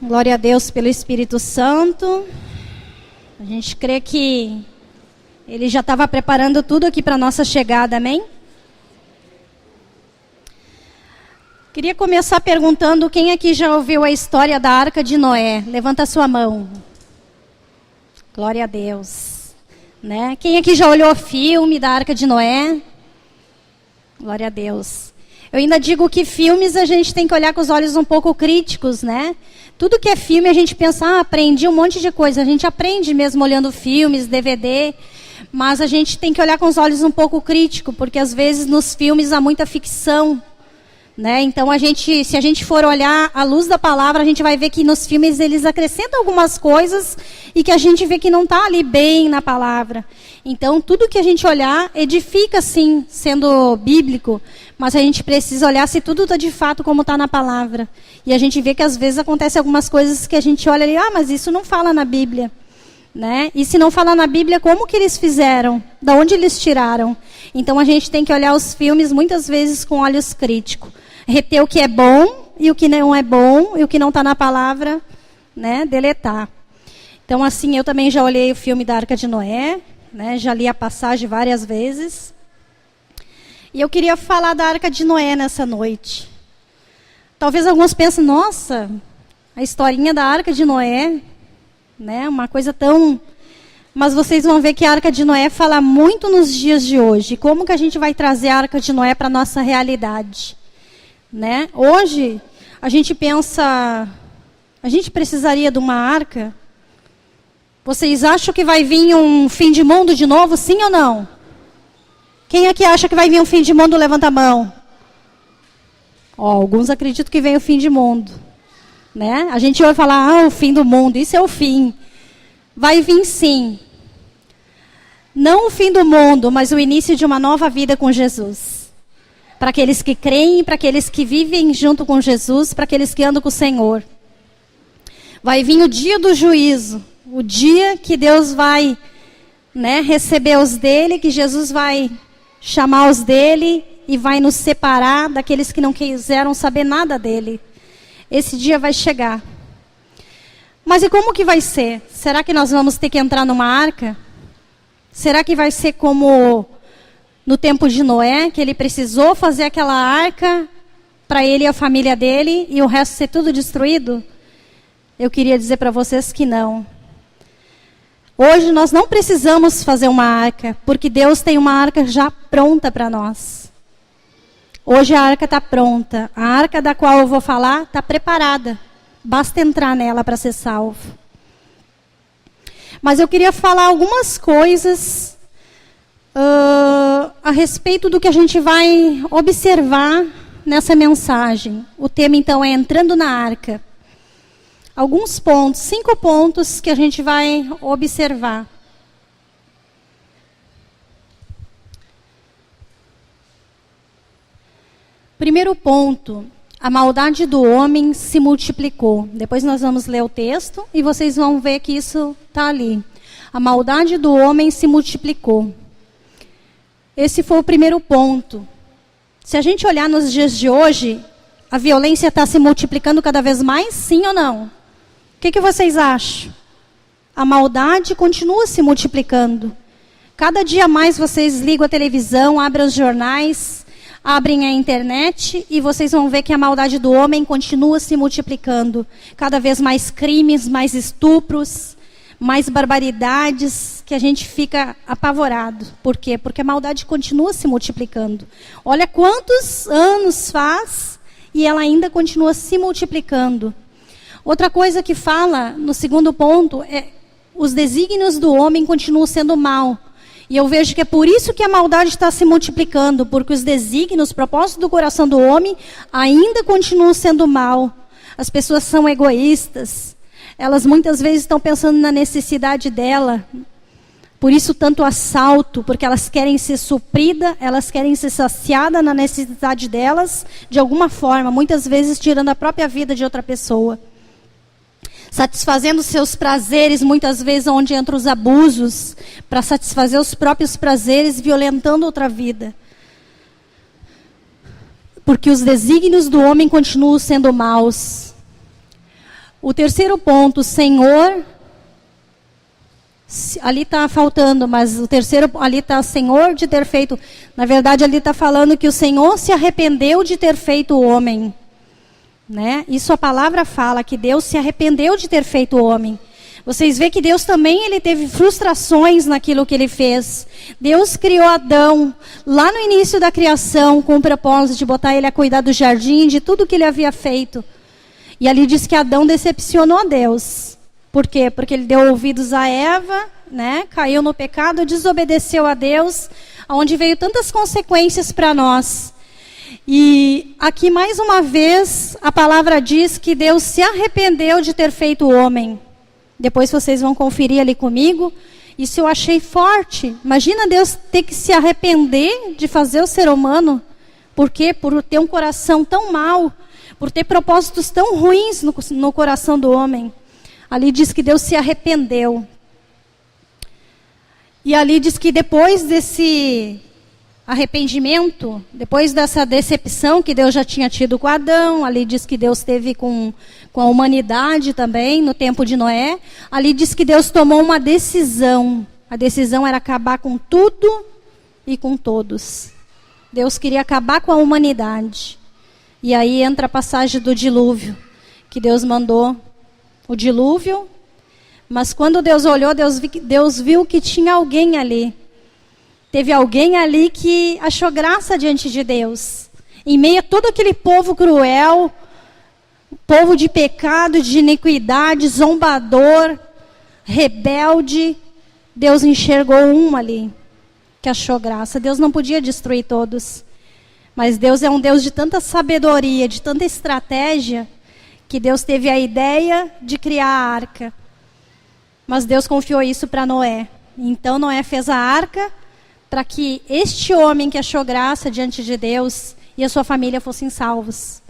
Glória a Deus pelo Espírito Santo. A gente crê que Ele já estava preparando tudo aqui para a nossa chegada, amém? Queria começar perguntando quem aqui já ouviu a história da Arca de Noé. Levanta a sua mão. Glória a Deus. Né? Quem aqui já olhou o filme da Arca de Noé? Glória a Deus. Eu ainda digo que filmes a gente tem que olhar com os olhos um pouco críticos, né? Tudo que é filme a gente pensa, aprendi um monte de coisa. A gente aprende mesmo olhando filmes, DVD, mas a gente tem que olhar com os olhos um pouco críticos, porque às vezes nos filmes há muita ficção, né? Então se a gente for olhar à luz da palavra, a gente vai ver que nos filmes eles acrescentam algumas coisas e que a gente vê que não está ali bem na palavra. Então tudo que a gente olhar edifica sim, sendo bíblico, mas a gente precisa olhar se tudo está de fato como está na palavra. E a gente vê que às vezes acontecem algumas coisas que a gente olha ali, mas isso não fala na Bíblia. Né? E se não fala na Bíblia, como que eles fizeram? Da onde eles tiraram? Então a gente tem que olhar os filmes muitas vezes com olhos críticos. Reter o que é bom e o que não é bom e o que não está na palavra, né? Deletar. Então assim, eu também já olhei o filme da Arca de Noé, né? Já li a passagem várias vezes. E eu queria falar da Arca de Noé nessa noite. Talvez alguns pensem, nossa, a historinha da Arca de Noé, né? Uma coisa tão... Mas vocês vão ver que a Arca de Noé fala muito nos dias de hoje. Como que a gente vai trazer a Arca de Noé para a nossa realidade? Né? Hoje, a gente pensa, a gente precisaria de uma arca? Vocês acham que vai vir um fim de mundo de novo, sim ou não? Quem aqui acha que vai vir um fim de mundo, levanta a mão. Alguns acreditam que vem o fim de mundo. Né? A gente vai falar, o fim do mundo, isso é o fim. Vai vir sim. Não o fim do mundo, mas o início de uma nova vida com Jesus. Para aqueles que creem, para aqueles que vivem junto com Jesus, para aqueles que andam com o Senhor. Vai vir o dia do juízo, o dia que Deus vai, né, receber os dele, que Jesus vai chamar os dele e vai nos separar daqueles que não quiseram saber nada dele. Esse dia vai chegar. Mas e como que vai ser? Será que nós vamos ter que entrar numa arca? Será que vai ser como no tempo de Noé, que ele precisou fazer aquela arca para ele e a família dele e o resto ser tudo destruído? Eu queria dizer para vocês que não. Hoje nós não precisamos fazer uma arca, porque Deus tem uma arca já pronta para nós. Hoje a arca está pronta. A arca da qual eu vou falar está preparada. Basta entrar nela para ser salvo. Mas eu queria falar algumas coisas a respeito do que a gente vai observar nessa mensagem. O tema, então, é entrando na arca. Alguns pontos, 5 pontos que a gente vai observar. Primeiro ponto, a maldade do homem se multiplicou. Depois nós vamos ler o texto e vocês vão ver que isso está ali. A maldade do homem se multiplicou. Esse foi o primeiro ponto. Se a gente olhar nos dias de hoje, a violência está se multiplicando cada vez mais, sim ou não? O que vocês acham? A maldade continua se multiplicando. Cada dia mais vocês ligam a televisão, abrem os jornais, abrem a internet e vocês vão ver que a maldade do homem continua se multiplicando. Cada vez mais crimes, mais estupros, mais barbaridades, que a gente fica apavorado. Por quê? Porque a maldade continua se multiplicando. Olha quantos anos faz e ela ainda continua se multiplicando. Outra coisa que fala, no segundo ponto, é os desígnios do homem continuam sendo mal. E eu vejo que é por isso que a maldade está se multiplicando, porque os desígnios, os propósitos do coração do homem ainda continuam sendo mal. As pessoas são egoístas. Elas muitas vezes estão pensando na necessidade dela. Por isso tanto assalto, porque elas querem ser supridas, elas querem ser saciadas na necessidade delas, de alguma forma, muitas vezes tirando a própria vida de outra pessoa. Satisfazendo seus prazeres, muitas vezes onde entram os abusos, para satisfazer os próprios prazeres, violentando outra vida. Porque os desígnios do homem continuam sendo maus. O terceiro ponto, Senhor, ali está faltando, mas o terceiro, ali está Senhor de ter feito, na verdade ali está falando que o Senhor se arrependeu de ter feito o homem. Né? Isso a palavra fala, que Deus se arrependeu de ter feito o homem. Vocês veem que Deus também ele teve frustrações naquilo que ele fez. Deus criou Adão lá no início da criação com o propósito de botar ele a cuidar do jardim, de tudo que ele havia feito. E ali diz que Adão decepcionou a Deus. Por quê? Porque ele deu ouvidos a Eva, né? Caiu no pecado, desobedeceu a Deus, onde veio tantas consequências para nós. E aqui mais uma vez a palavra diz que Deus se arrependeu de ter feito o homem. Depois vocês vão conferir ali comigo. Isso eu achei forte. Imagina Deus ter que se arrepender de fazer o ser humano. Por quê? Por ter um coração tão mau, por ter propósitos tão ruins no coração do homem. Ali diz que Deus se arrependeu. E ali diz que depois desse arrependimento, depois dessa decepção que Deus já tinha tido com Adão, ali diz que Deus teve com a humanidade também, no tempo de Noé, ali diz que Deus tomou uma decisão. A decisão era acabar com tudo e com todos. Deus queria acabar com a humanidade. E aí entra a passagem do dilúvio, que Deus mandou o dilúvio, mas quando Deus olhou, Deus viu que tinha alguém ali. Teve alguém ali que achou graça diante de Deus. Em meio a todo aquele povo cruel, povo de pecado, de iniquidade, zombador, rebelde, Deus enxergou um ali que achou graça. Deus não podia destruir todos. Mas Deus é um Deus de tanta sabedoria, de tanta estratégia, que Deus teve a ideia de criar a arca. Mas Deus confiou isso para Noé. Então Noé fez a arca para que este homem que achou graça diante de Deus e a sua família fossem salvos.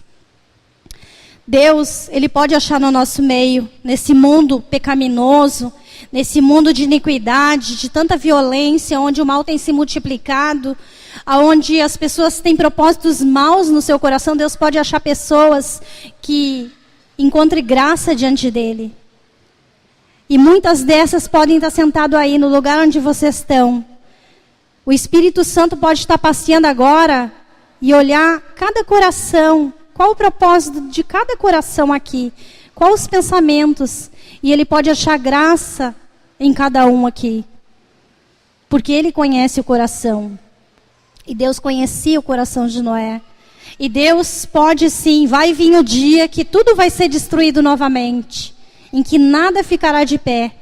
Deus, ele pode achar no nosso meio, nesse mundo pecaminoso, nesse mundo de iniquidade, de tanta violência, onde o mal tem se multiplicado, onde as pessoas têm propósitos maus no seu coração, Deus pode achar pessoas que encontrem graça diante dele. E muitas dessas podem estar sentadas aí no lugar onde vocês estão. O Espírito Santo pode estar passeando agora e olhar cada coração. Qual o propósito de cada coração aqui? Quais os pensamentos? E ele pode achar graça em cada um aqui. Porque ele conhece o coração. E Deus conhecia o coração de Noé. E Deus pode sim, vai vir o dia que tudo vai ser destruído novamente. Em que nada ficará de pé.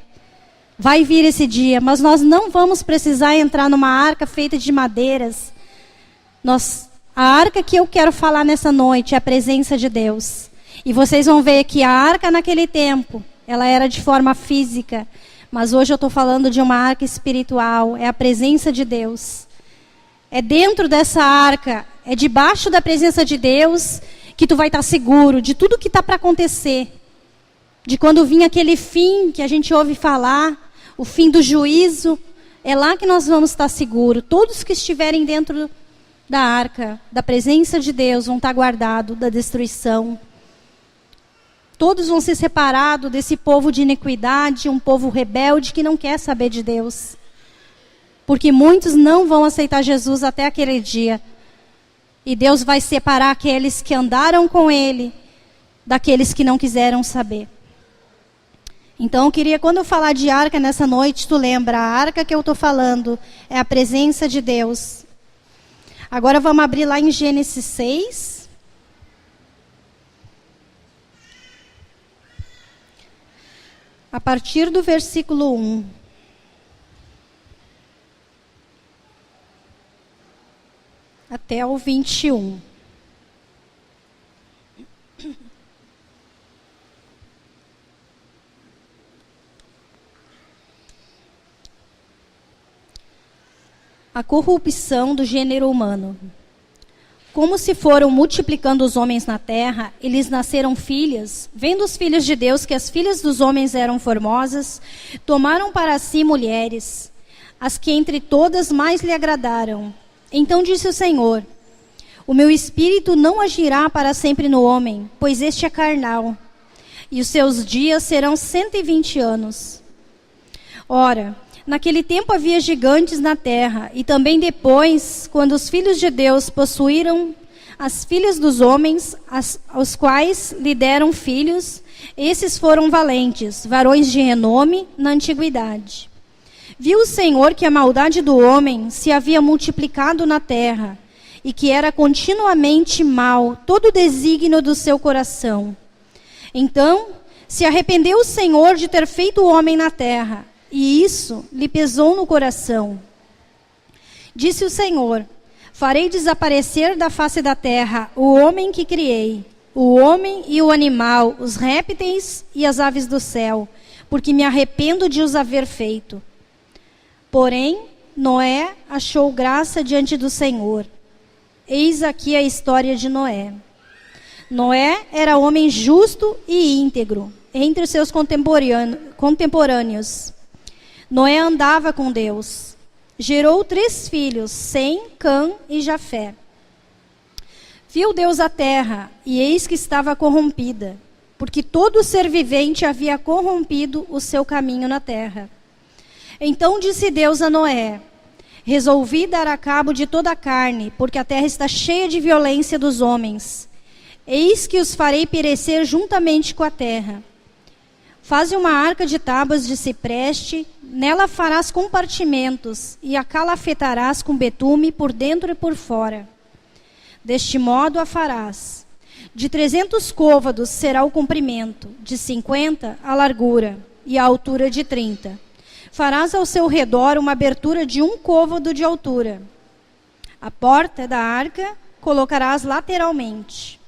Vai vir esse dia, mas nós não vamos precisar entrar numa arca feita de madeiras. A arca que eu quero falar nessa noite é a presença de Deus. E vocês vão ver que a arca naquele tempo, ela era de forma física. Mas hoje eu estou falando de uma arca espiritual, é a presença de Deus. É dentro dessa arca, é debaixo da presença de Deus que tu vai estar seguro de tudo que está para acontecer. De quando vir aquele fim que a gente ouve falar, o fim do juízo, é lá que nós vamos estar seguros. Todos que estiverem dentro da arca, da presença de Deus, vão estar guardados da destruição. Todos vão ser separados desse povo de iniquidade, um povo rebelde que não quer saber de Deus. Porque muitos não vão aceitar Jesus até aquele dia. E Deus vai separar aqueles que andaram com Ele, daqueles que não quiseram saber. Então eu queria, quando eu falar de arca nessa noite, tu lembra, a arca que eu estou falando é a presença de Deus. Agora vamos abrir lá em Gênesis 6. A partir do versículo 1. Até o 21. A corrupção do gênero humano. Como se foram multiplicando os homens na terra, eles nasceram filhas. Vendo os filhos de Deus que as filhas dos homens eram formosas, tomaram para si mulheres, as que entre todas mais lhe agradaram. Então disse o Senhor: o meu espírito não agirá para sempre no homem, pois este é carnal. e os seus dias serão 120 anos. Ora, naquele tempo havia gigantes na terra, e também depois, quando os filhos de Deus possuíram as filhas dos homens, aos quais lhe deram filhos, esses foram valentes, varões de renome na antiguidade. Viu o Senhor que a maldade do homem se havia multiplicado na terra, e que era continuamente mau todo o desígnio do seu coração. Então se arrependeu o Senhor de ter feito o homem na terra, e isso lhe pesou no coração. Disse o Senhor: farei desaparecer da face da terra o homem que criei, o homem e o animal, os répteis e as aves do céu, porque me arrependo de os haver feito. Porém, Noé achou graça diante do Senhor. Eis aqui a história de Noé. Noé era homem justo e íntegro entre os seus contemporâneos. Noé andava com Deus. Gerou 3 filhos, Sem, Cã e Jafé. Viu Deus a terra, e eis que estava corrompida, porque todo ser vivente havia corrompido o seu caminho na terra. Então disse Deus a Noé: resolvi dar a cabo de toda a carne, porque a terra está cheia de violência dos homens. Eis que os farei perecer juntamente com a terra. Faze uma arca de tábuas de cipreste, nela farás compartimentos, e a calafetarás com betume por dentro e por fora. Deste modo a farás. De 300 côvados será o comprimento, de 50 a largura, e a altura de 30. Farás ao seu redor uma abertura de 1 côvado de altura. A porta da arca colocarás lateralmente.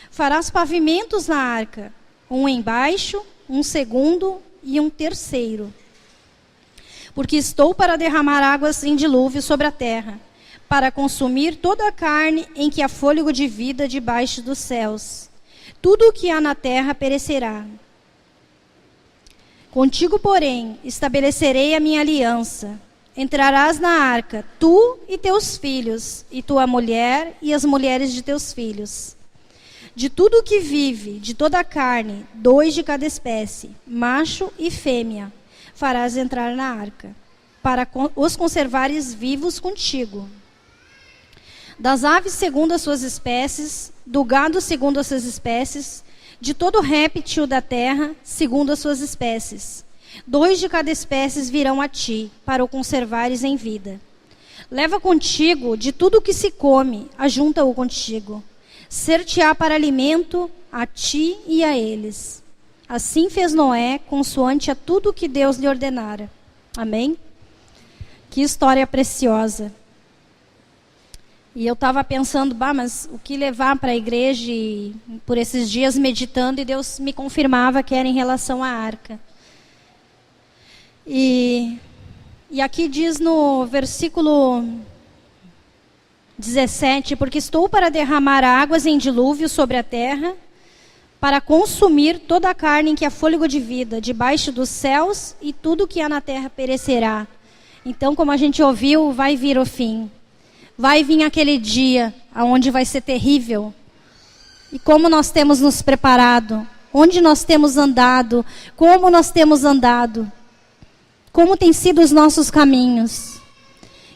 Farás pavimentos na arca, um embaixo, um segundo e um terceiro. Porque estou para derramar águas em dilúvio sobre a terra, para consumir toda a carne em que há fôlego de vida debaixo dos céus. Tudo o que há na terra perecerá. Contigo, porém, estabelecerei a minha aliança. Entrarás na arca, tu e teus filhos, e tua mulher e as mulheres de teus filhos. De tudo o que vive, de toda a carne, 2 de cada espécie, macho e fêmea, farás entrar na arca, para os conservares vivos contigo. Das aves segundo as suas espécies, do gado segundo as suas espécies, de todo réptil da terra segundo as suas espécies. 2 de cada espécie virão a ti, para o conservares em vida. Leva contigo de tudo o que se come, ajunta-o contigo. Ser-te-á para alimento a ti e a eles. Assim fez Noé, consoante a tudo que Deus lhe ordenara. Amém? Que história preciosa. E eu estava pensando, mas o que levar para a igreja e, por esses dias meditando, e Deus me confirmava que era em relação à arca. E aqui diz no versículo 17, porque estou para derramar águas em dilúvio sobre a terra, para consumir toda a carne em que há fôlego de vida, debaixo dos céus, e tudo que há na terra perecerá. Então, como a gente ouviu, vai vir o fim. Vai vir aquele dia onde vai ser terrível. E como nós temos nos preparado, onde nós temos andado, como nós temos andado, como têm sido os nossos caminhos.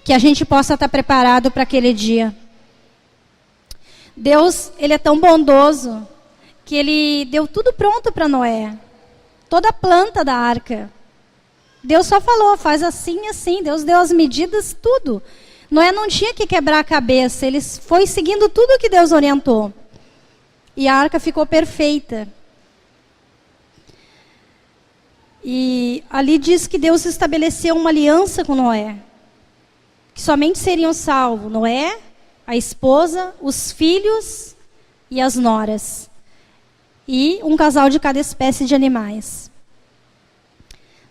Que a gente possa estar preparado para aquele dia. Deus, Ele é tão bondoso que Ele deu tudo pronto para Noé. Toda a planta da arca. Deus só falou, faz assim, assim. Deus deu as medidas, tudo. Noé não tinha que quebrar a cabeça. Ele foi seguindo tudo o que Deus orientou. E a arca ficou perfeita. E ali diz que Deus estabeleceu uma aliança com Noé. Que somente seriam salvos Noé, a esposa, os filhos e as noras. E um casal de cada espécie de animais.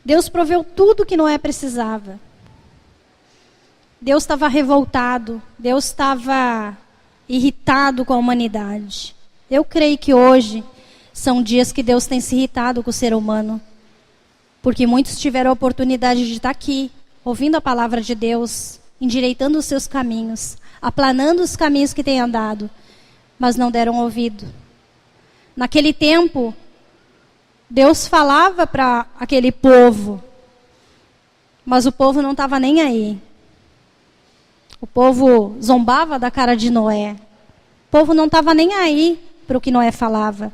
Deus proveu tudo que Noé precisava. Deus estava revoltado. Deus estava irritado com a humanidade. Eu creio que hoje são dias que Deus tem se irritado com o ser humano. Porque muitos tiveram a oportunidade de estar aqui, ouvindo a palavra de Deus, endireitando os seus caminhos, aplanando os caminhos que têm andado, mas não deram ouvido. Naquele tempo, Deus falava para aquele povo, mas o povo não estava nem aí. O povo zombava da cara de Noé. O povo não estava nem aí para o que Noé falava.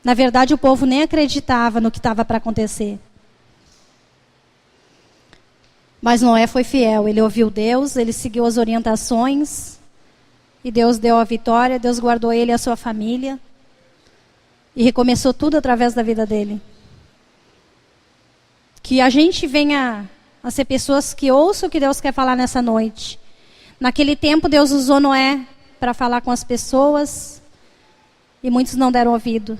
Na verdade, o povo nem acreditava no que estava para acontecer. Mas Noé foi fiel, ele ouviu Deus, ele seguiu as orientações, e Deus deu a vitória, Deus guardou ele e a sua família, e recomeçou tudo através da vida dele. Que a gente venha a ser pessoas que ouçam o que Deus quer falar nessa noite. Naquele tempo, Deus usou Noé para falar com as pessoas, e muitos não deram ouvido.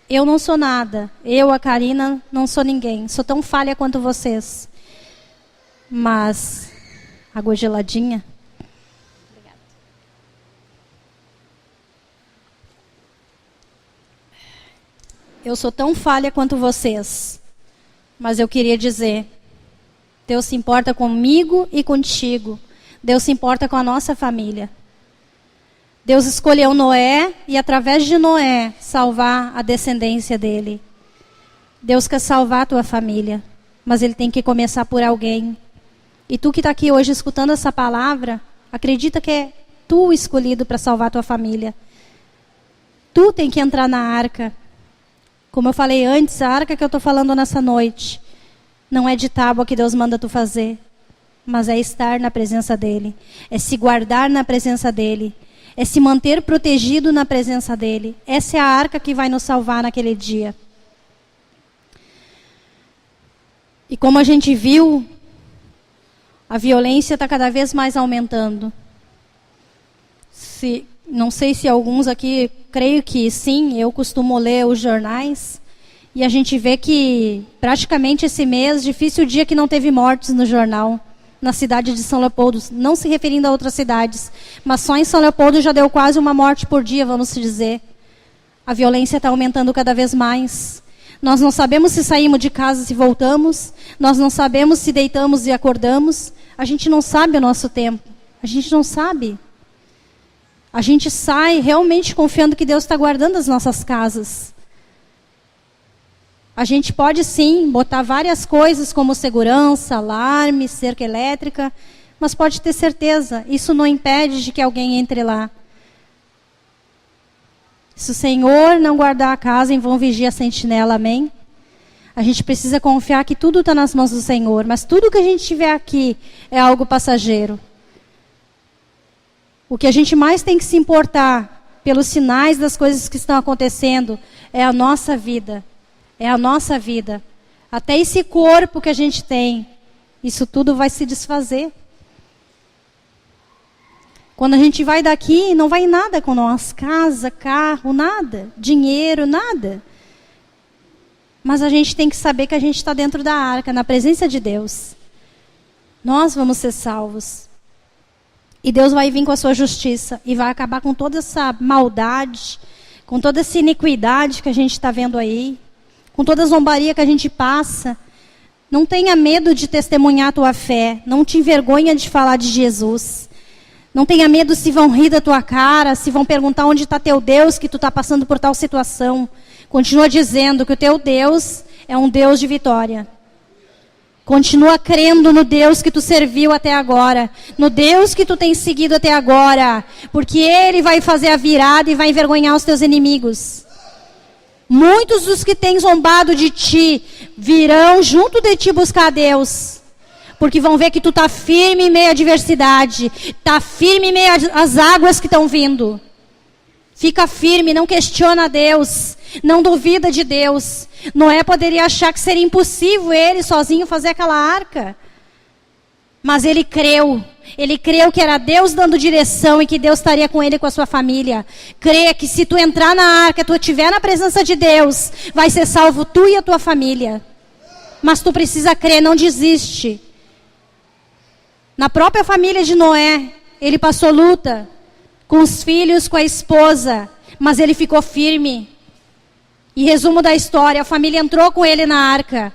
Eu não sou nada, eu, a Karina, não sou ninguém, sou tão falha quanto vocês. Mas, água geladinha. Obrigada. Eu sou tão falha quanto vocês. Mas eu queria dizer, Deus se importa comigo e contigo. Deus se importa com a nossa família. Deus escolheu Noé e através de Noé salvar a descendência dele. Deus quer salvar a tua família, mas ele tem que começar por alguém. E tu que está aqui hoje escutando essa palavra, acredita que é tu o escolhido para salvar a tua família. Tu tem que entrar na arca. Como eu falei antes, a arca que eu estou falando nessa noite não é de tábua que Deus manda tu fazer, mas é estar na presença dele, é se guardar na presença dele, é se manter protegido na presença dele. Essa é a arca que vai nos salvar naquele dia. E como a gente viu, a violência está cada vez mais aumentando. Não sei se alguns aqui, creio que sim, eu costumo ler os jornais, e a gente vê que praticamente esse mês, difícil o dia que não teve mortes no jornal, na cidade de São Leopoldo, não se referindo a outras cidades, mas só em São Leopoldo já deu quase uma morte por dia, vamos dizer. A violência está aumentando cada vez mais. Nós não sabemos se saímos de casa, se voltamos, nós não sabemos se deitamos e acordamos, a gente não sabe o nosso tempo, a gente não sabe. A gente sai realmente confiando que Deus está guardando as nossas casas. A gente pode sim botar várias coisas como segurança, alarme, cerca elétrica, mas pode ter certeza, isso não impede de que alguém entre lá. Se o Senhor não guardar a casa, em vão vigia a sentinela, amém? A gente precisa confiar que tudo está nas mãos do Senhor, mas tudo que a gente tiver aqui é algo passageiro. O que a gente mais tem que se importar pelos sinais das coisas que estão acontecendo é a nossa vida. É a nossa vida. Até esse corpo que a gente tem, isso tudo vai se desfazer. Quando a gente vai daqui, não vai nada com nós. Casa, carro, nada. Dinheiro, nada. Mas a gente tem que saber que a gente está dentro da arca, na presença de Deus. Nós vamos ser salvos. E Deus vai vir com a sua justiça e vai acabar com toda essa maldade, com toda essa iniquidade que a gente está vendo aí, com toda a zombaria que a gente passa. Não tenha medo de testemunhar a tua fé, não te envergonha de falar de Jesus. Não tenha medo se vão rir da tua cara, se vão perguntar onde está teu Deus, que tu está passando por tal situação. Continua dizendo que o teu Deus é um Deus de vitória. Continua crendo no Deus que tu serviu até agora, no Deus que tu tens seguido até agora, porque Ele vai fazer a virada e vai envergonhar os teus inimigos. Muitos dos que têm zombado de ti virão junto de ti buscar a Deus, porque vão ver que tu está firme em meio à adversidade, está firme em meio às águas que estão vindo. Fica firme, não questiona Deus, não duvida de Deus. Noé poderia achar que seria impossível ele sozinho fazer aquela arca. Mas ele creu que era Deus dando direção e que Deus estaria com ele e com a sua família. Crê que se tu entrar na arca, tu estiver na presença de Deus, vai ser salvo tu e a tua família. Mas tu precisa crer, não desiste. Na própria família de Noé, ele passou luta com os filhos, com a esposa, mas ele ficou firme. E resumo da história, a família entrou com ele na arca.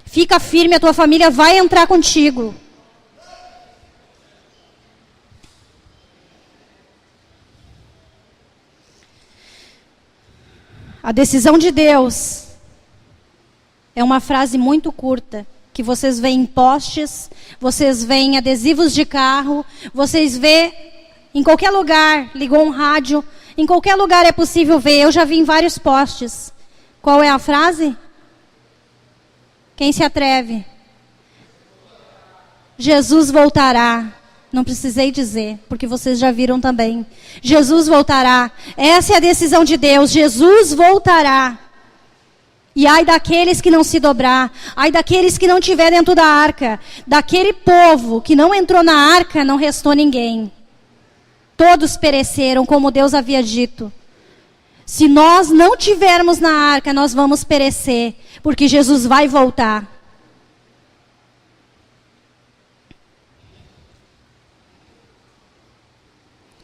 Fica firme, a tua família vai entrar contigo. A decisão de Deus É uma frase muito curta, que vocês veem em postes, vocês veem em adesivos de carro, vocês vê em qualquer lugar, ligou um rádio, em qualquer lugar é possível ver. Eu já vi em vários postes. Qual é a frase? Quem se atreve? Jesus voltará. Não precisei dizer, porque vocês já viram também. Jesus voltará. Essa é a decisão de Deus. Jesus voltará. E ai daqueles que não se dobrar. Ai daqueles que não estiver dentro da arca. Daquele povo que não entrou na arca, não restou ninguém. Todos pereceram, como Deus havia dito. Se nós não tivermos na arca, nós vamos perecer, porque Jesus vai voltar.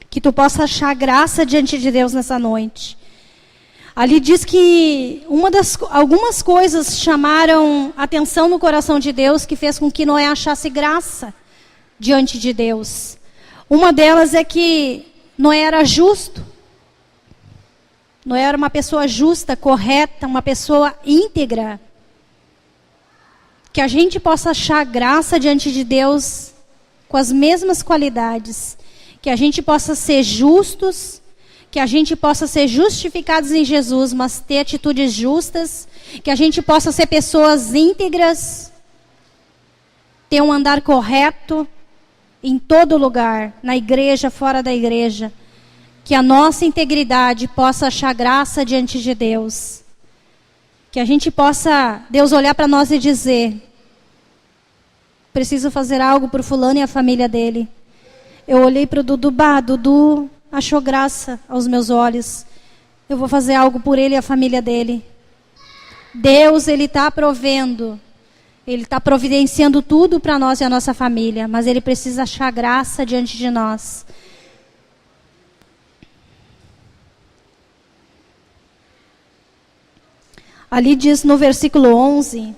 Que tu possa achar graça diante de Deus nessa noite. Ali diz que algumas coisas chamaram atenção no coração de Deus, que fez com que Noé achasse graça diante de Deus. Uma delas é que Noé era justo. Noé era uma pessoa justa, correta, uma pessoa íntegra. Que a gente possa achar graça diante de Deus com as mesmas qualidades. Que a gente possa ser justos, que a gente possa ser justificados em Jesus, mas ter atitudes justas, que a gente possa ser pessoas íntegras, ter um andar correto em todo lugar, na igreja, fora da igreja. Que a nossa integridade possa achar graça diante de Deus. Que a gente possa, Deus olhar para nós e dizer, preciso fazer algo por fulano e a família dele. Eu olhei para o Dudu, Dudu achou graça aos meus olhos. Eu vou fazer algo por ele e a família dele. Deus, Ele está provendo. Ele está providenciando tudo para nós e a nossa família. Mas Ele precisa achar graça diante de nós. Ali diz no versículo 11...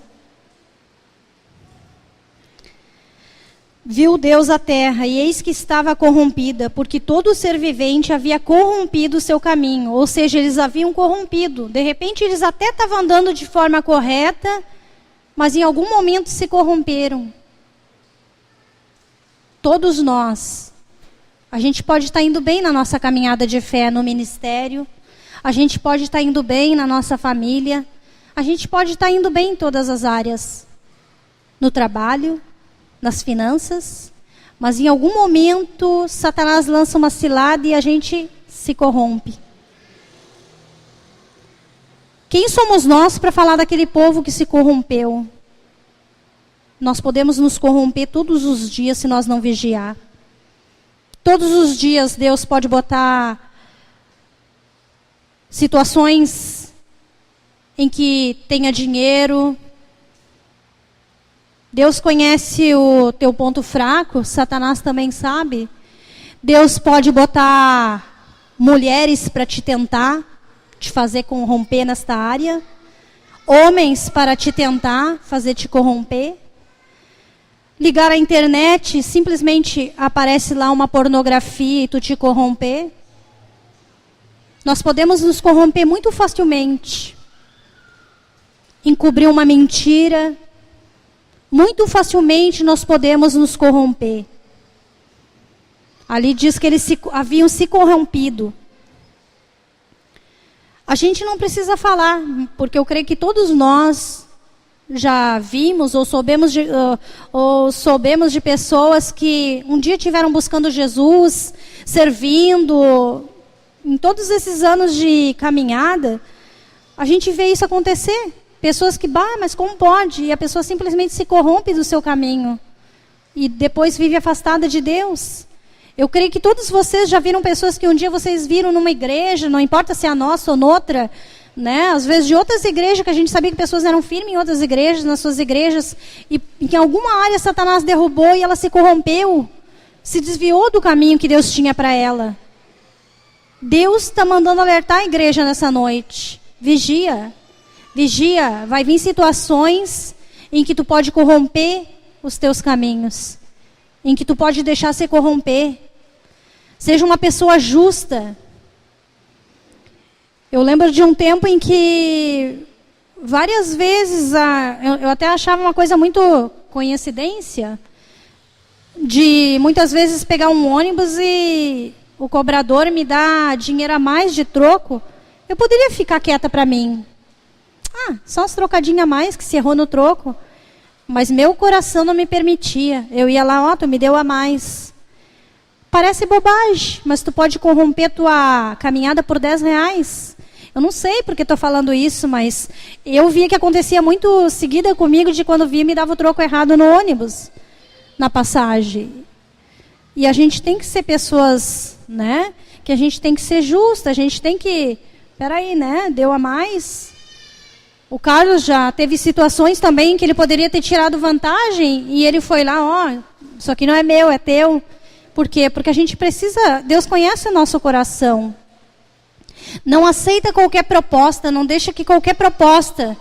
Viu Deus a terra, e eis que estava corrompida, porque todo ser vivente havia corrompido o seu caminho. Ou seja, eles haviam corrompido. De repente, eles até estavam andando de forma correta, mas em algum momento se corromperam. Todos nós. A gente pode estar indo bem na nossa caminhada de fé no ministério. A gente pode estar indo bem na nossa família. A gente pode estar indo bem em todas as áreas. No trabalho, nas finanças, mas em algum momento Satanás lança uma cilada e a gente se corrompe. Quem somos nós para falar daquele povo que se corrompeu? Nós podemos nos corromper todos os dias se nós não vigiar. Todos os dias Deus pode botar situações em que tenha dinheiro. Deus conhece o teu ponto fraco, Satanás também sabe. Deus pode botar mulheres para te tentar, te fazer corromper nesta área. Homens para te tentar, fazer te corromper. Ligar a internet, simplesmente aparece lá uma pornografia e tu te corromper. Nós podemos nos corromper muito facilmente. Encobrir uma mentira. Muito facilmente nós podemos nos corromper. Ali diz que eles haviam se corrompido. A gente não precisa falar, porque eu creio que todos nós já vimos ou soubemos de pessoas que um dia estiveram buscando Jesus, servindo. Em todos esses anos de caminhada, a gente vê isso acontecer. Pessoas que, mas como pode? E a pessoa simplesmente se corrompe do seu caminho. E depois vive afastada de Deus. Eu creio que todos vocês já viram pessoas que um dia vocês viram numa igreja, não importa se é a nossa ou noutra, né? Às vezes de outras igrejas, que a gente sabia que pessoas eram firmes em outras igrejas, nas suas igrejas, e em alguma área Satanás derrubou e ela se corrompeu, se desviou do caminho que Deus tinha para ela. Deus está mandando alertar a igreja nessa noite. Vigia. Vigia, vai vir situações em que tu pode corromper os teus caminhos. Em que tu pode deixar se corromper. Seja uma pessoa justa. Eu lembro de um tempo em que várias vezes, eu até achava uma coisa muito coincidência, de muitas vezes pegar um ônibus e o cobrador me dá dinheiro a mais de troco, eu poderia ficar quieta para mim. Só uns trocadinhos a mais que se errou no troco. Mas meu coração não me permitia. Eu ia lá, tu me deu a mais. Parece bobagem, mas tu pode corromper tua caminhada por R$10. Eu não sei porque estou falando isso, mas eu via que acontecia muito seguida comigo, de quando via me dava o troco errado no ônibus, na passagem. E a gente tem que ser pessoas, né? Que a gente tem que ser justa, a gente tem que... Peraí, né? Deu a mais. O Carlos já teve situações também que ele poderia ter tirado vantagem e ele foi lá, isso aqui não é meu, é teu. Por quê? Porque a gente precisa... Deus conhece o nosso coração. Não aceita qualquer proposta, não deixa que qualquer proposta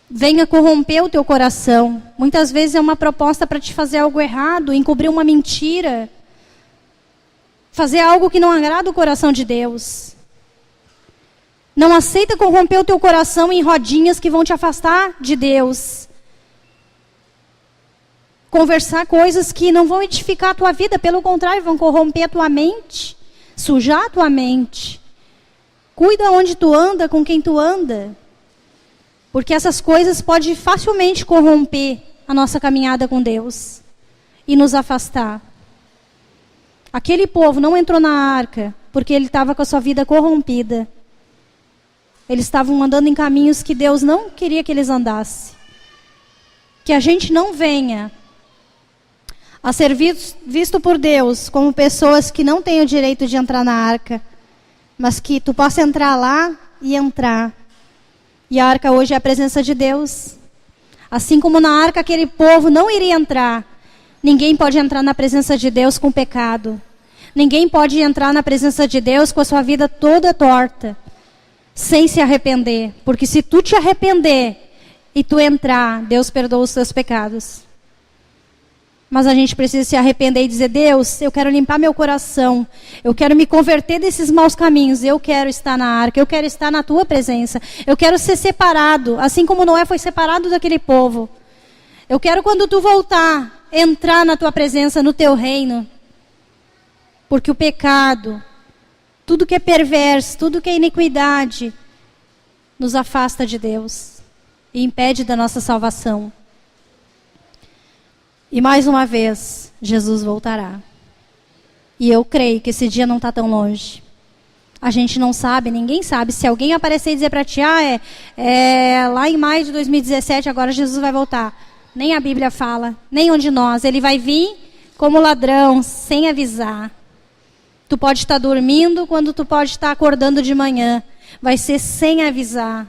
venha corromper o teu coração. Muitas vezes é uma proposta para te fazer algo errado, encobrir uma mentira, fazer algo que não agrada o coração de Deus. Não aceita corromper o teu coração em rodinhas que vão te afastar de Deus. Conversar coisas que não vão edificar a tua vida, pelo contrário, vão corromper a tua mente, sujar a tua mente. Cuida onde tu anda, com quem tu anda. Porque essas coisas podem facilmente corromper a nossa caminhada com Deus e nos afastar. Aquele povo não entrou na arca porque ele estava com a sua vida corrompida. Eles estavam andando em caminhos que Deus não queria que eles andassem. Que a gente não venha a ser visto por Deus como pessoas que não têm o direito de entrar na arca, mas que tu possa entrar lá e entrar. E a arca hoje é a presença de Deus. Assim como na arca aquele povo não iria entrar, ninguém pode entrar na presença de Deus com pecado. Ninguém pode entrar na presença de Deus com a sua vida toda torta, sem se arrepender. Porque se tu te arrepender e tu entrar, Deus perdoa os teus pecados. Mas a gente precisa se arrepender e dizer: Deus, eu quero limpar meu coração. Eu quero me converter desses maus caminhos. Eu quero estar na arca. Eu quero estar na tua presença. Eu quero ser separado, assim como Noé foi separado daquele povo. Eu quero, quando tu voltar, entrar na tua presença, no teu reino. Porque o pecado, tudo que é perverso, tudo que é iniquidade, nos afasta de Deus e impede da nossa salvação. E mais uma vez, Jesus voltará. E eu creio que esse dia não está tão longe. A gente não sabe, ninguém sabe. Se alguém aparecer e dizer para ti, lá em maio de 2017, agora Jesus vai voltar. Nem a Bíblia fala, nem onde nós. Ele vai vir como ladrão, sem avisar. Tu pode estar dormindo quando tu pode estar acordando de manhã. Vai ser sem avisar.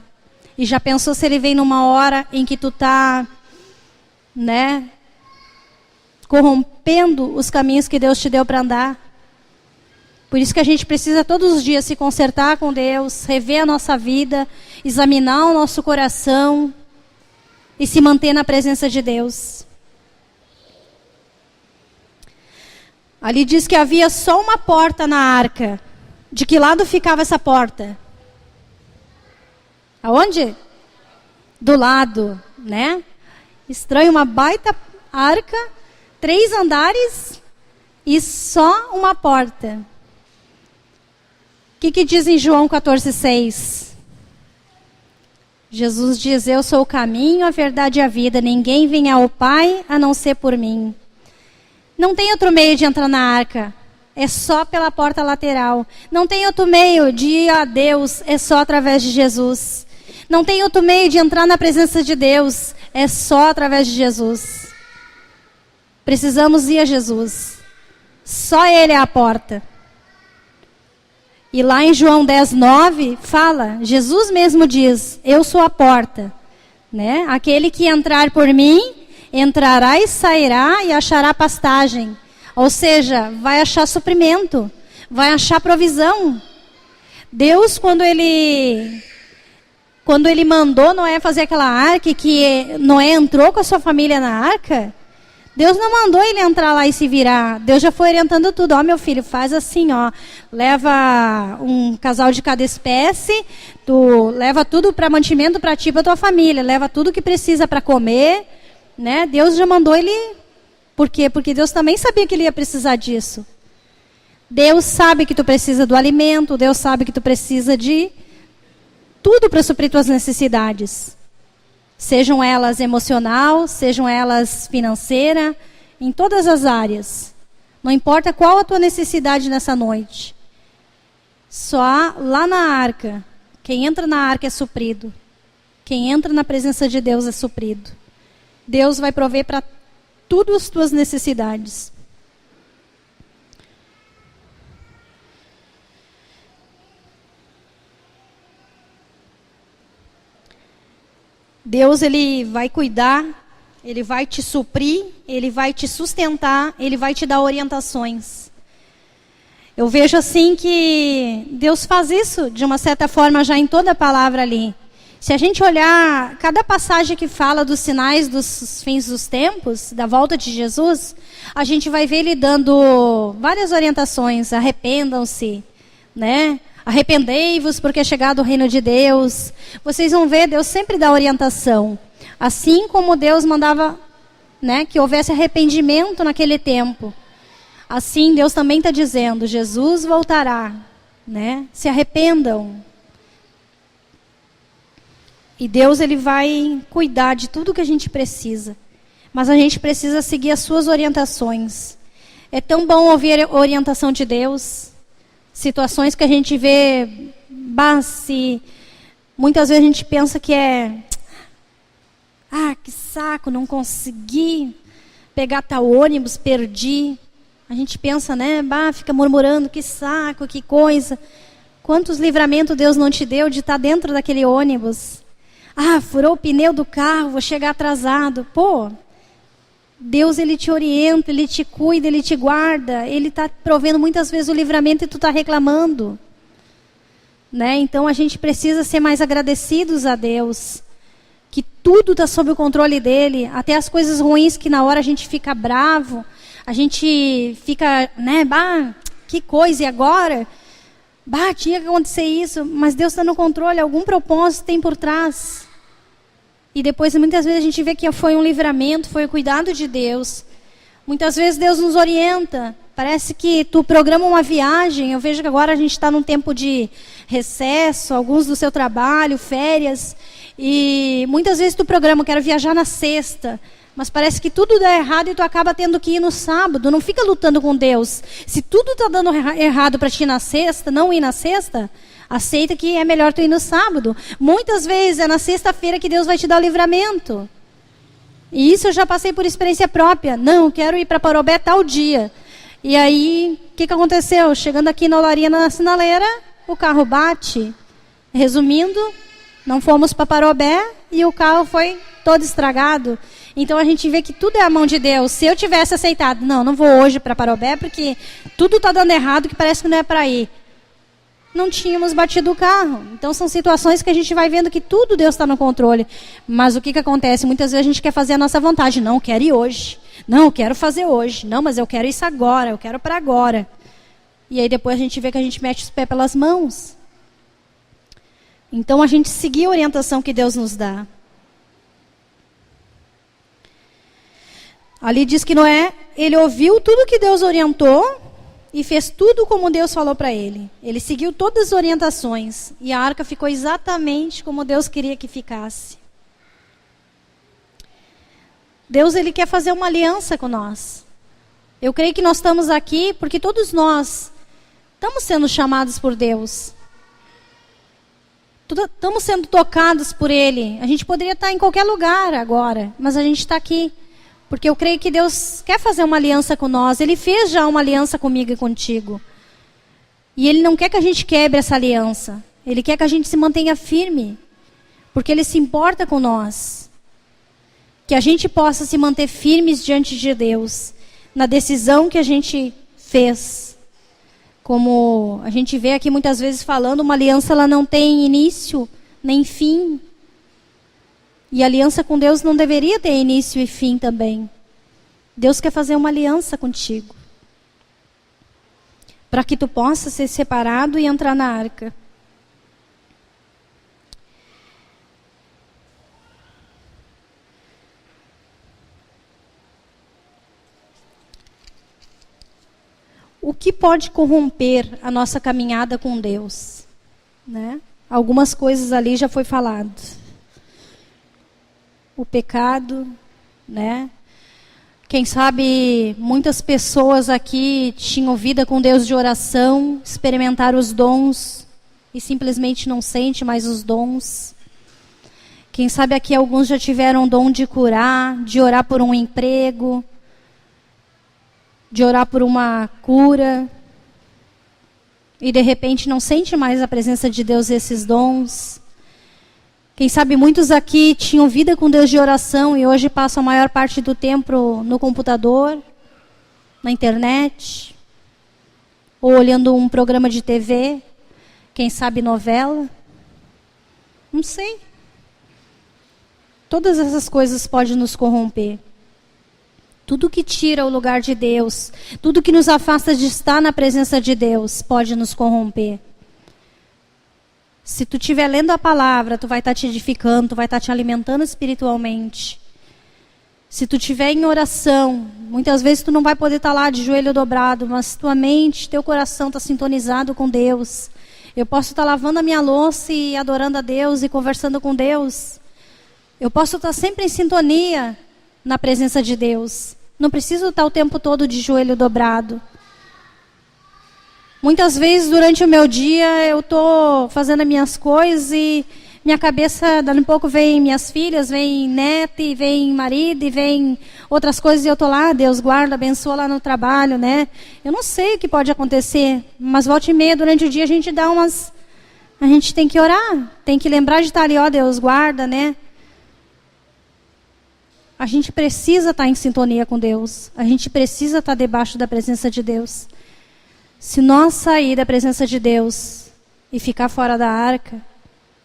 E já pensou se ele vem numa hora em que tu está, corrompendo os caminhos que Deus te deu para andar? Por isso que a gente precisa todos os dias se consertar com Deus, rever a nossa vida, examinar o nosso coração e se manter na presença de Deus. Ali diz que havia só uma porta na arca. De que lado ficava essa porta? Aonde? Do lado, né? Estranho, uma baita arca, 3 andares e só uma porta. O que diz em João 14,6? Jesus diz: eu sou o caminho, a verdade e a vida. Ninguém vem ao Pai a não ser por mim. Não tem outro meio de entrar na arca. É só pela porta lateral. Não tem outro meio de ir a Deus. É só através de Jesus. Não tem outro meio de entrar na presença de Deus. É só através de Jesus. Precisamos ir a Jesus. Só Ele é a porta. E lá em João 10:9 fala, Jesus mesmo diz: eu sou a porta. Aquele que entrar por mim, entrará e sairá e achará pastagem. Ou seja, vai achar suprimento, vai achar provisão. Deus, quando ele mandou Noé fazer aquela arca, que Noé entrou com a sua família na arca, Deus não mandou ele entrar lá e se virar. Deus já foi orientando tudo. Ó, meu filho, faz assim, ó. Leva um casal de cada espécie, tu leva tudo para mantimento para ti e para tua família, leva tudo que precisa para comer, né? Deus já mandou ele. Por quê? Porque Deus também sabia que ele ia precisar disso. Deus sabe que tu precisa do alimento, Deus sabe que tu precisa de tudo para suprir tuas necessidades. Sejam elas emocional, sejam elas financeira, em todas as áreas. Não importa qual a tua necessidade nessa noite. Só lá na arca, quem entra na arca é suprido. Quem entra na presença de Deus é suprido. Deus vai prover para todas as tuas necessidades. Deus, ele vai cuidar, ele vai te suprir, ele vai te sustentar, ele vai te dar orientações. Eu vejo assim que Deus faz isso, de uma certa forma, já em toda a palavra ali. Se a gente olhar cada passagem que fala dos sinais dos fins dos tempos, da volta de Jesus, a gente vai ver ele dando várias orientações. Arrependam-se, né? Arrependei-vos porque é chegado o reino de Deus. Vocês vão ver, Deus sempre dá orientação. Assim como Deus mandava, né, que houvesse arrependimento naquele tempo. Assim Deus também está dizendo, Jesus voltará, né? Se arrependam. E Deus, ele vai cuidar de tudo que a gente precisa. Mas a gente precisa seguir as suas orientações. É tão bom ouvir a orientação de Deus. Situações que a gente vê, muitas vezes a gente pensa que que saco, não consegui pegar tal ônibus, perdi. A gente pensa, né, fica murmurando, que saco, que coisa. Quantos livramentos Deus não te deu de estar dentro daquele ônibus? Furou o pneu do carro, vou chegar atrasado. Pô, Deus, ele te orienta, ele te cuida, ele te guarda. Ele está provendo muitas vezes o livramento e tu está reclamando. Né? Então a gente precisa ser mais agradecidos a Deus. Que tudo está sob o controle dele. Até as coisas ruins que na hora a gente fica bravo. A gente fica, né, que coisa, e agora? Tinha que acontecer isso. Mas Deus está no controle, algum propósito tem por trás. E depois, muitas vezes, a gente vê que foi um livramento, foi o cuidado de Deus. Muitas vezes Deus nos orienta. Parece que tu programa uma viagem. Eu vejo que agora a gente está num tempo de recesso, alguns do seu trabalho, férias. E muitas vezes tu programa, quero viajar na sexta. Mas parece que tudo dá errado e tu acaba tendo que ir no sábado. Não fica lutando com Deus. Se tudo está dando errado para ti ir na sexta, não ir na sexta, aceita que é melhor tu ir no sábado. Muitas vezes é na sexta-feira que Deus vai te dar o livramento. E isso eu já passei por experiência própria. Não, quero ir para Parobé tal dia. E aí, o que aconteceu? Chegando aqui na olaria, na sinaleira, o carro bate. Resumindo, não fomos para Parobé e o carro foi todo estragado. Então a gente vê que tudo é a mão de Deus. Se eu tivesse aceitado, não vou hoje para Parobé porque tudo está dando errado que parece que não é para ir. Não tínhamos batido o carro. Então são situações que a gente vai vendo que tudo Deus está no controle. Mas o que acontece? Muitas vezes a gente quer fazer a nossa vontade. Não, eu quero ir hoje. Não, eu quero fazer hoje. Não, mas eu quero isso agora. Eu quero para agora. E aí depois a gente vê que a gente mete os pés pelas mãos. Então a gente seguir a orientação que Deus nos dá. Ali diz que Noé, ele ouviu tudo que Deus orientou e fez tudo como Deus falou para ele. Ele seguiu todas as orientações e a arca ficou exatamente como Deus queria que ficasse. Deus, ele quer fazer uma aliança com nós. Eu creio que nós estamos aqui porque todos nós estamos sendo chamados por Deus. Estamos sendo tocados por Ele. A gente poderia estar em qualquer lugar agora, mas a gente está aqui. Porque eu creio que Deus quer fazer uma aliança com nós. Ele fez já uma aliança comigo e contigo. E Ele não quer que a gente quebre essa aliança. Ele quer que a gente se mantenha firme. Porque Ele se importa com nós. Que a gente possa se manter firmes diante de Deus. Na decisão que a gente fez. Como a gente vê aqui muitas vezes falando, uma aliança ela não tem início nem fim. E a aliança com Deus não deveria ter início e fim também. Deus quer fazer uma aliança contigo, para que tu possa ser separado e entrar na arca. O que pode corromper a nossa caminhada com Deus? Né? Algumas coisas ali já foi falado. O pecado, né? Quem sabe muitas pessoas aqui tinham vida com Deus de oração, experimentaram os dons e simplesmente não sente mais os dons. Quem sabe aqui alguns já tiveram o dom de curar, de orar por um emprego, de orar por uma cura, e de repente não sente mais a presença de Deus esses dons. Quem sabe muitos aqui tinham vida com Deus de oração e hoje passam a maior parte do tempo no computador, na internet, ou olhando um programa de TV, quem sabe novela. Não sei. Todas essas coisas podem nos corromper. Tudo que tira o lugar de Deus, tudo que nos afasta de estar na presença de Deus, pode nos corromper. Se tu estiver lendo a palavra, tu vai estar te edificando, tu vai estar te alimentando espiritualmente. Se tu estiver em oração, muitas vezes tu não vai poder estar lá de joelho dobrado, mas tua mente, teu coração está sintonizado com Deus. Eu posso estar lavando a minha louça e adorando a Deus e conversando com Deus. Eu posso estar sempre em sintonia na presença de Deus. Não preciso estar o tempo todo de joelho dobrado. Muitas vezes durante o meu dia eu estou fazendo as minhas coisas e minha cabeça, dando um pouco, vem minhas filhas, vem neto, e vem marido, e vem outras coisas, e eu estou lá, Deus guarda, abençoa lá no trabalho, né? Eu não sei o que pode acontecer, mas volta e meia durante o dia a gente dá umas... A gente tem que orar, tem que lembrar de estar ali, ó, Deus guarda, né? A gente precisa estar em sintonia com Deus. A gente precisa estar debaixo da presença de Deus. Se nós sair da presença de Deus e ficar fora da arca,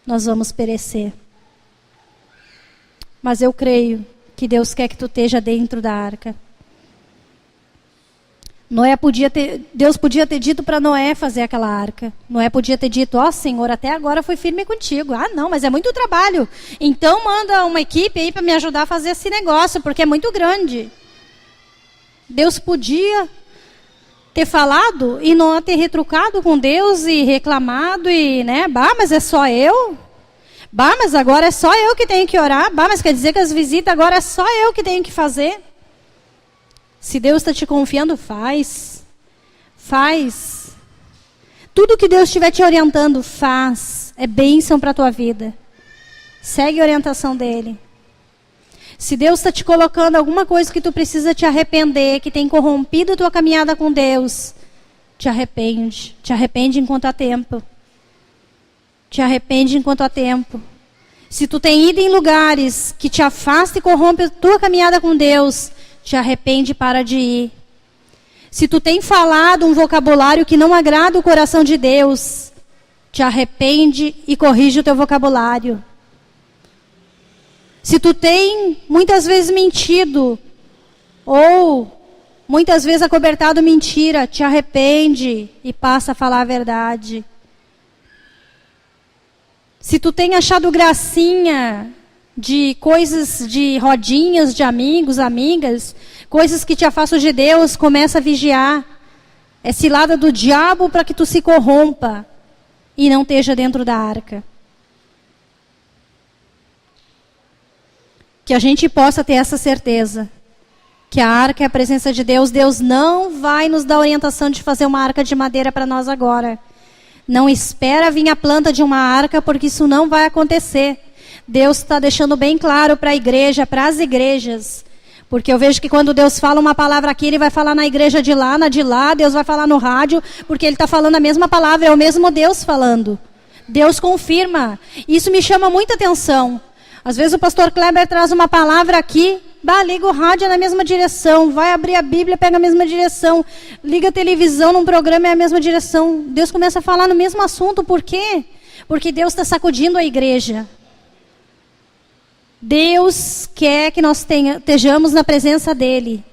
nós vamos perecer. Mas eu creio que Deus quer que tu esteja dentro da arca. Deus podia ter dito para Noé fazer aquela arca. Noé podia ter dito, ó Senhor, até agora foi firme contigo. Ah não, mas é muito trabalho. Então manda uma equipe aí para me ajudar a fazer esse negócio, porque é muito grande. Deus podia ter falado e não ter retrucado com Deus e reclamado e, né, bah, mas é só eu? Bah, mas agora é só eu que tenho que orar? Bah, mas quer dizer que as visitas agora é só eu que tenho que fazer? Se Deus está te confiando, faz. Faz. Tudo que Deus estiver te orientando, faz. É bênção para a tua vida. Segue a orientação dele. Se Deus está te colocando alguma coisa que tu precisa te arrepender, que tem corrompido a tua caminhada com Deus, te arrepende. Te arrepende enquanto há tempo. Te arrepende enquanto há tempo. Se tu tem ido em lugares que te afastam e corrompem a tua caminhada com Deus, te arrepende e para de ir. Se tu tem falado um vocabulário que não agrada o coração de Deus, te arrepende e corrige o teu vocabulário. Se tu tem muitas vezes mentido, ou muitas vezes acobertado mentira, te arrepende e passa a falar a verdade. Se tu tem achado gracinha de coisas, de rodinhas de amigos, amigas, coisas que te afastam de Deus, começa a vigiar. É cilada do diabo para que tu se corrompa e não esteja dentro da arca. Que a gente possa ter essa certeza, que a arca é a presença de Deus. Deus não vai nos dar orientação de fazer uma arca de madeira para nós agora. Não espera vir a planta de uma arca, porque isso não vai acontecer. Deus está deixando bem claro para a igreja, para as igrejas. Porque eu vejo que quando Deus fala uma palavra aqui, Ele vai falar na igreja de lá, na de lá. Deus vai falar no rádio, porque Ele está falando a mesma palavra. É o mesmo Deus falando. Deus confirma. Isso me chama muita atenção. Às vezes o pastor Kleber traz uma palavra aqui, liga o rádio na mesma direção, vai abrir a Bíblia, pega a mesma direção, liga a televisão num programa, é a mesma direção. Deus começa a falar no mesmo assunto, por quê? Porque Deus está sacudindo a igreja. Deus quer que nós estejamos na presença dEle.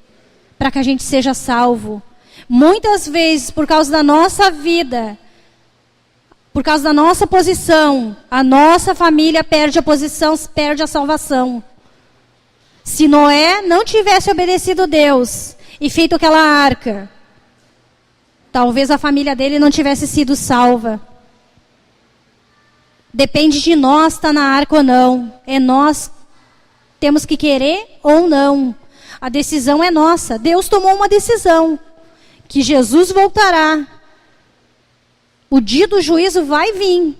para que a gente seja salvo. Muitas vezes, por causa da nossa vida, por causa da nossa posição, a nossa família perde a posição, perde a salvação. Se Noé não tivesse obedecido a Deus e feito aquela arca, talvez a família dele não tivesse sido salva. Depende de nós estar na arca ou não. É nós temos que querer ou não. A decisão é nossa. Deus tomou uma decisão, que Jesus voltará. O dia do juízo vai vir,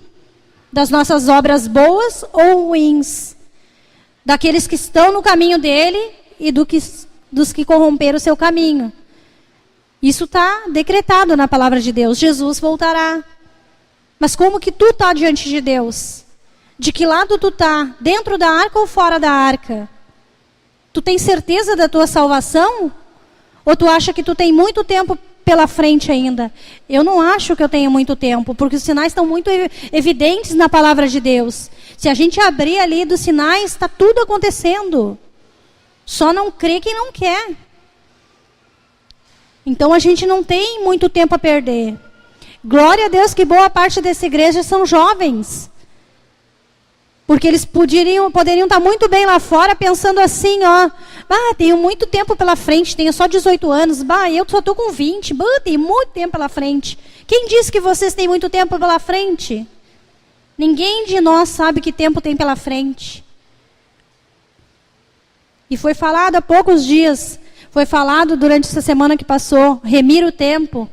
das nossas obras boas ou ruins, daqueles que estão no caminho dele e dos que corromperam o seu caminho. Isso está decretado na palavra de Deus. Jesus voltará. Mas como que tu está diante de Deus? De que lado tu está? Dentro da arca ou fora da arca? Tu tem certeza da tua salvação? Ou tu acha que tu tem muito tempo pela frente ainda? Eu não acho que eu tenho muito tempo, porque os sinais estão muito evidentes na palavra de Deus. Se a gente abrir ali dos sinais, está tudo acontecendo. Só não crê quem não quer. Então a gente não tem muito tempo a perder. Glória a Deus que boa parte dessa igreja são jovens. Porque eles poderiam estar muito bem lá fora pensando assim, ó. Tenho muito tempo pela frente, tenho só 18 anos. Eu só estou com 20. Tenho muito tempo pela frente. Quem disse que vocês têm muito tempo pela frente? Ninguém de nós sabe que tempo tem pela frente. E foi falado há poucos dias, foi falado durante essa semana que passou, remir o tempo.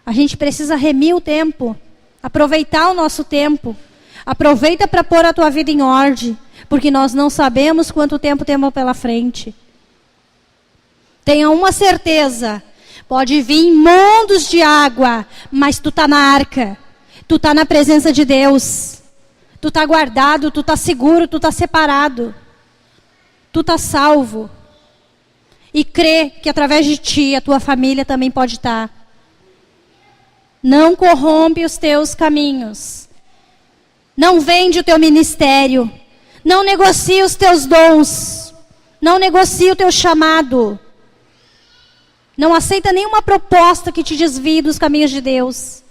A gente precisa remir o tempo, aproveitar o nosso tempo. Aproveita para pôr a tua vida em ordem, porque nós não sabemos quanto tempo temos pela frente. Tenha uma certeza, pode vir mundos de água, mas tu está na arca, tu está na presença de Deus, tu está guardado, tu está seguro, tu está separado, tu está salvo. E crê que através de ti a tua família também pode estar. Não corrompe os teus caminhos. Não vende o teu ministério. Não negocie os teus dons. Não negocie o teu chamado. Não aceita nenhuma proposta que te desvie dos caminhos de Deus.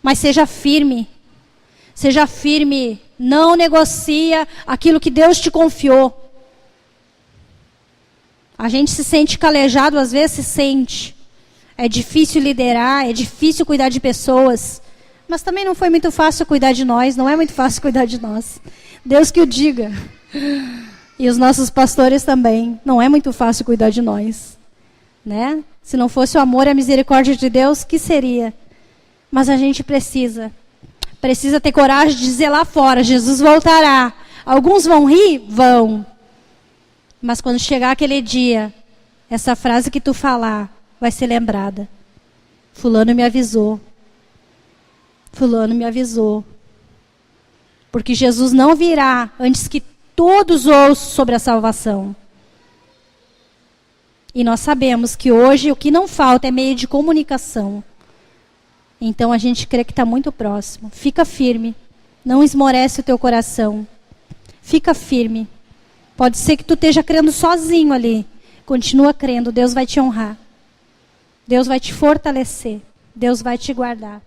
Mas seja firme. Seja firme. Não negocia aquilo que Deus te confiou. A gente se sente calejado, às vezes se sente. É difícil liderar, é difícil cuidar de pessoas. Mas também não foi muito fácil cuidar de nós, não é muito fácil cuidar de nós. Deus que o diga. E os nossos pastores também. Não é muito fácil cuidar de nós. Né? Se não fosse o amor e a misericórdia de Deus, que seria? Mas a gente precisa ter coragem de dizer lá fora, Jesus voltará. Alguns vão rir? Vão. Mas quando chegar aquele dia, essa frase que tu falar vai ser lembrada. Fulano me avisou. Fulano me avisou. Porque Jesus não virá antes que todos ouçam sobre a salvação. E nós sabemos que hoje o que não falta é meio de comunicação. Então a gente crê que está muito próximo. Fica firme. Não esmorece o teu coração. Fica firme. Pode ser que tu esteja crendo sozinho ali. Continua crendo. Deus vai te honrar. Deus vai te fortalecer. Deus vai te guardar.